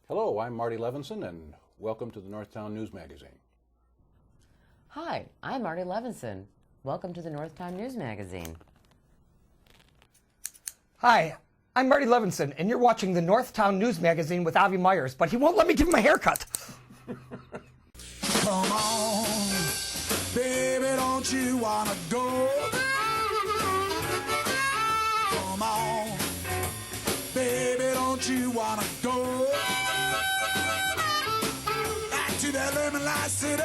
Hello, I'm Marty Levinson, and welcome to the Northtown News Magazine. Hi, I'm Marty Levinson. Welcome to the Northtown News Magazine. Hi, I'm Marty Levinson, and you're watching the Northtown News Magazine with Avi Myers, but he won't let me give him a haircut. Come on, baby, don't you wanna go? Come on, baby, don't you wanna go? Back to that lemon light city,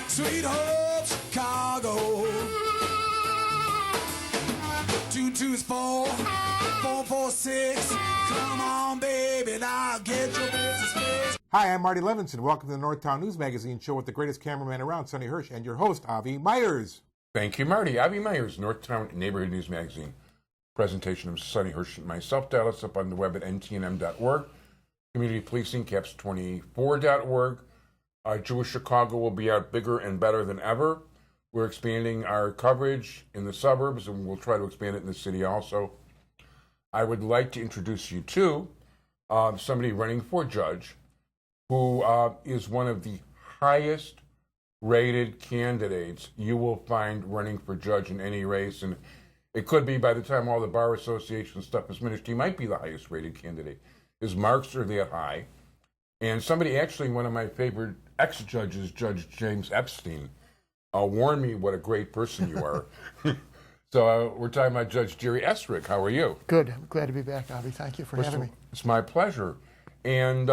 sweet home Chicago. 224 446. Come on, baby, now get your business fixed. Hi, I'm Marty Levinson. Welcome to the Northtown News Magazine show with the greatest cameraman around, Sonny Hirsch, and your host, Avi Myers. Thank you, Marty. Avi Myers, Northtown Neighborhood News Magazine. Presentation of Sonny Hirsch and myself. Dial us up on the web at ntnm.org. Community Policing, caps24.org. Jewish Chicago will be out bigger and better than ever. We're expanding our coverage in the suburbs, and we'll try to expand it in the city also. I would like to introduce you to somebody running for judge who is one of the highest rated candidates you will find running for judge in any race. And it could be by the time all the Bar Association stuff is finished, he might be the highest rated candidate. His marks are that high. And somebody, actually, one of my favorite ex-judges, Judge James Epstein, warned me what a great person you are. So we're talking about Judge Jerry Esrig. How are you? Good. I'm glad to be back, Avi. Thank you for having me. It's my pleasure. And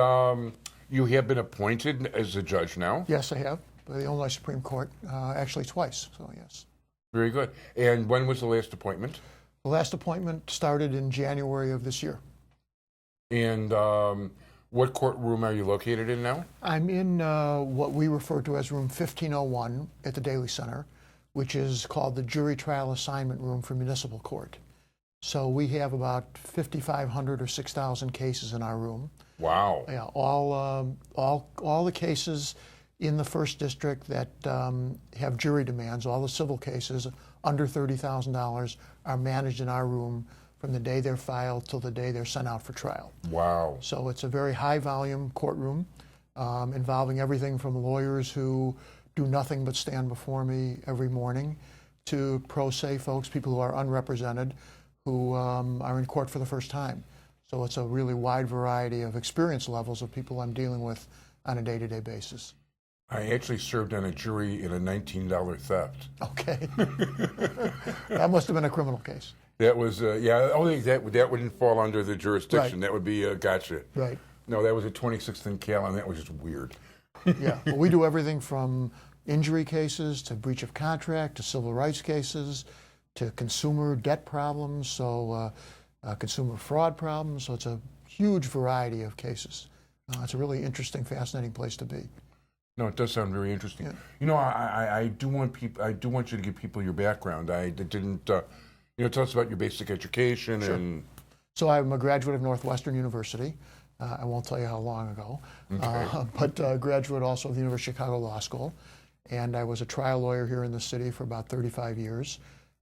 you have been appointed as a judge now? Yes, I have. By the Illinois Supreme Court, actually twice, so yes. Very good. And when was the last appointment? The last appointment started in January of this year. And what courtroom are you located in now? I'm in what we refer to as room 1501 at the Daly Center, which is called the Jury Trial Assignment Room for Municipal Court. So we have about 5,500 or 6,000 cases in our room. Wow. Yeah, all the cases in the first district that have jury demands, all the civil cases under $30,000 are managed in our room from the day they're filed till the day they're sent out for trial. Wow. So it's a very high volume courtroom involving everything from lawyers who do nothing but stand before me every morning to pro se folks, people who are unrepresented, who are in court for the first time. So it's a really wide variety of experience levels of people I'm dealing with on a day-to-day basis. I actually served on a jury in a $19 theft. Okay. That must have been a criminal case. That was, only that wouldn't fall under the jurisdiction. Right. That would be a gotcha. Right. No, that was a 26th in Cal, and that was just weird. Yeah. Well, we do everything from injury cases to breach of contract to civil rights cases to consumer debt problems, so consumer fraud problems. So it's a huge variety of cases. It's a really interesting, fascinating place to be. No, it does sound very interesting. Yeah. You know, I do want you to give people your background. I didn't, tell us about your basic education. Sure. And. So I'm a graduate of Northwestern University. I won't tell you how long ago, Okay. but graduate also of the University of Chicago Law School. And I was a trial lawyer here in the city for about 35 years,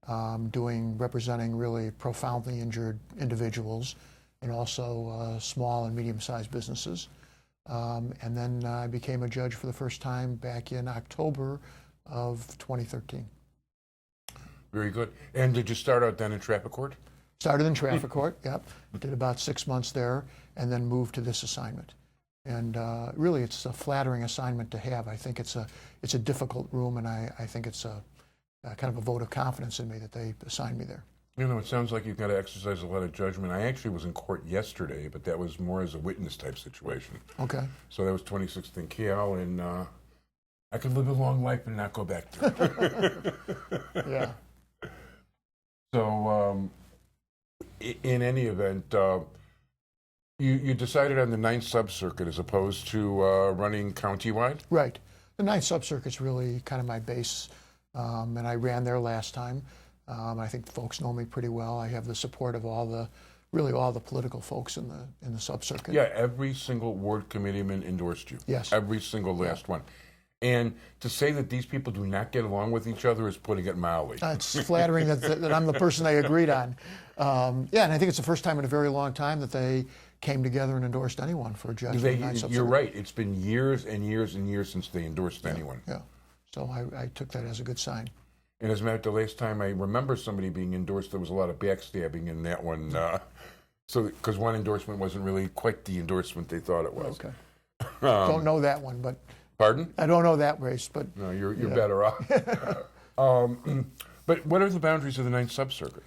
representing really profoundly injured individuals and also small and medium-sized businesses. And then I became a judge for the first time back in October of 2013. Very good. And did you start out then in traffic court? Started in traffic court, yep. Did about 6 months there, and then moved to this assignment. And really, it's a flattering assignment to have. I think it's a difficult room, and I think it's a kind of a vote of confidence in me that they assigned me there. You know, it sounds like you've got to exercise a lot of judgment. I actually was in court yesterday, but that was more as a witness type situation. Okay. So that was 26th in Cal, and I could live a long life and not go back there. Yeah. So, in any event, you decided on the 9th Sub-Circuit as opposed to running countywide? Right. The 9th Sub-Circuit's really kind of my base, and I ran there last time. I think folks know me pretty well. I have the support of all the political folks in the Sub-Circuit. Yeah, every single ward committeeman endorsed you. Yes. Every single last one. And to say that these people do not get along with each other is putting it mildly. It's flattering that I'm the person they agreed on. Yeah, and I think it's the first time in a very long time that they came together and endorsed anyone for a judge. You're right. It's been years and years and years since they endorsed anyone. Yeah. So I took that as a good sign. And as a matter of fact, the last time I remember somebody being endorsed, there was a lot of backstabbing in that one. Because one endorsement wasn't really quite the endorsement they thought it was. Okay. Don't know that one, but. Pardon? I don't know that race, but. No, you're better off. But what are the boundaries of the 9th Sub-Circuit?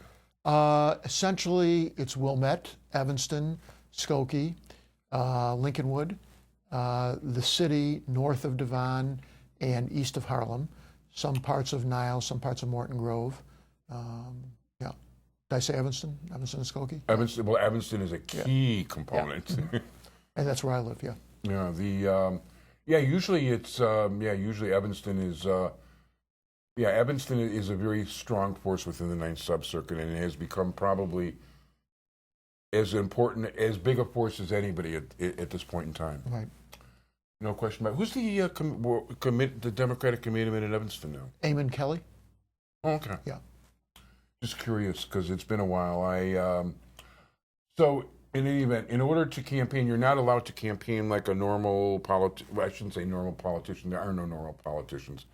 Essentially, it's Wilmette, Evanston, Skokie, Lincolnwood, the city north of Devon and east of Harlem, some parts of Niles, some parts of Morton Grove. Yeah. Did I say Evanston? Evanston and Skokie? Evanston is a key component. Yeah. And that's where I live, yeah. Usually it's, usually Evanston is, Evanston is a very strong force within the 9th Sub-Circuit, and it has become probably as important, as big a force as anybody at this point in time. Right. No question about it. Who's the Democratic committeeman in Evanston now? Eamon Kelly. Oh, okay. Yeah. Just curious, because it's been a while. So, in any event, in order to campaign, you're not allowed to campaign like a normal I shouldn't say normal politician. There are no normal politicians.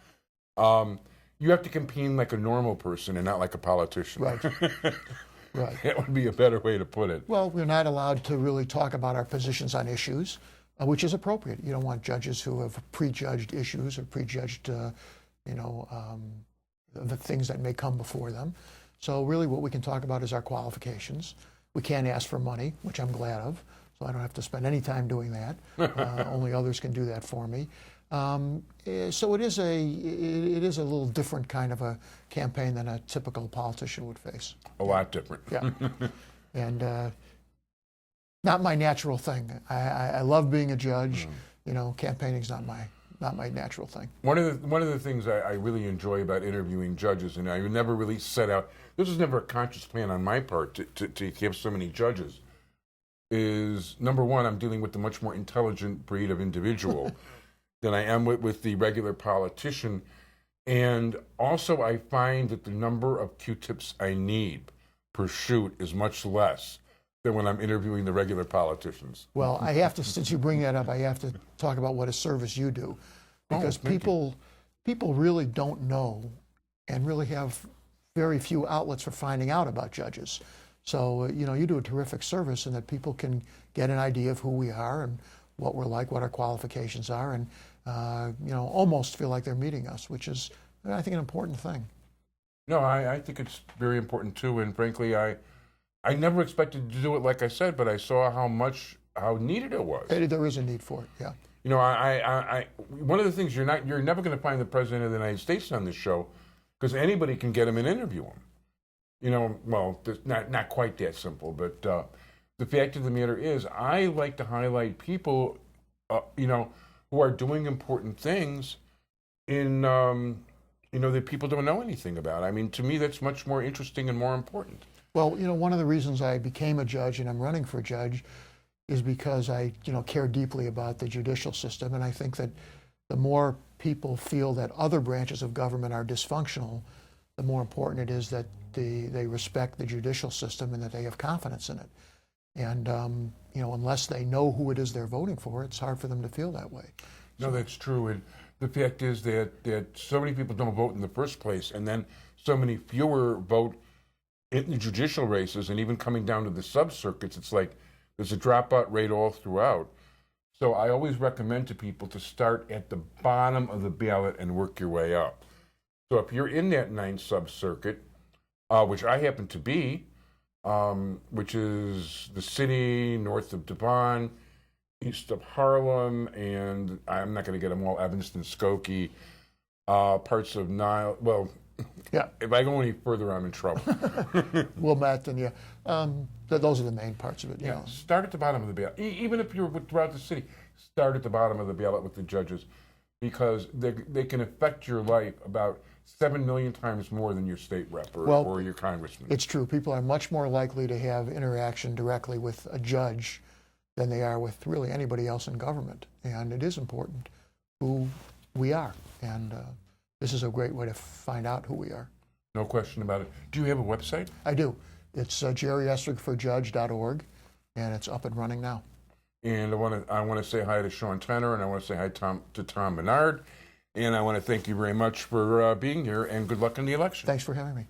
You have to campaign like a normal person and not like a politician. Right. Right. That would be a better way to put it. Well, we're not allowed to really talk about our positions on issues, which is appropriate. You don't want judges who have prejudged issues or prejudged, the things that may come before them. So really what we can talk about is our qualifications. We can't ask for money, which I'm glad of, so I don't have to spend any time doing that. Only others can do that for me. So it is a little different kind of a campaign than a typical politician would face. A lot different. Yeah. And not my natural thing. I love being a judge. Campaigning's not my natural thing. One of the things I really enjoy about interviewing judges, and I never really set out, this was never a conscious plan on my part to have so many judges, is number one, I'm dealing with a much more intelligent breed of individual than I am with the regular politician. And also I find that the number of Q-tips I need per shoot is much less than when I'm interviewing the regular politicians. Well, I have to, since you bring that up, I have to talk about what a service you do. Because people really don't know and really have very few outlets for finding out about judges. So, you do a terrific service in that people can get an idea of who we are and what we're like, what our qualifications are, and, almost feel like they're meeting us, which is, I think, an important thing. No, I think it's very important too, and frankly, I never expected to do it like I said, but I saw how needed it was. There is a need for it, yeah. One of the things you're never going to find the President of the United States on this show, because anybody can get him and interview him. Well, not quite that simple, but the fact of the matter is, I like to highlight people, who are doing important things in, that people don't know anything about. I mean, to me, that's much more interesting and more important. Well, one of the reasons I became a judge and I'm running for judge is because I, care deeply about the judicial system, and I think that the more people feel that other branches of government are dysfunctional, the more important it is that they respect the judicial system and that they have confidence in it. And, unless they know who it is they're voting for, it's hard for them to feel that way. No, that's true. And the fact is that so many people don't vote in the first place, and then so many fewer vote in the judicial races, and even coming down to the sub-circuits, it's like there's a dropout rate all throughout. So I always recommend to people to start at the bottom of the ballot and work your way up. So if you're in that 9th sub-circuit, which I happen to be, which is the city north of Devon, east of Harlem, and I'm not going to get them all, Evanston, Skokie, parts of Nile. Well, yeah. If I go any further, I'm in trouble. Wilmette, and those are the main parts of it. Yeah, start at the bottom of the ballot. Even if you're throughout the city, start at the bottom of the ballot with the judges, because they can affect your life about 7 million times more than your state rep or your congressman. It's true. People are much more likely to have interaction directly with a judge than they are with really anybody else in government. And it is important who we are. And this is a great way to find out who we are. No question about it. Do you have a website? I do. It's jerryestrigforjudge.org. and it's up and running now. And I want to say hi to Sean Tenner, and I want to say hi to Tom Bernard. And I want to thank you very much for being here, and good luck in the election. Thanks for having me.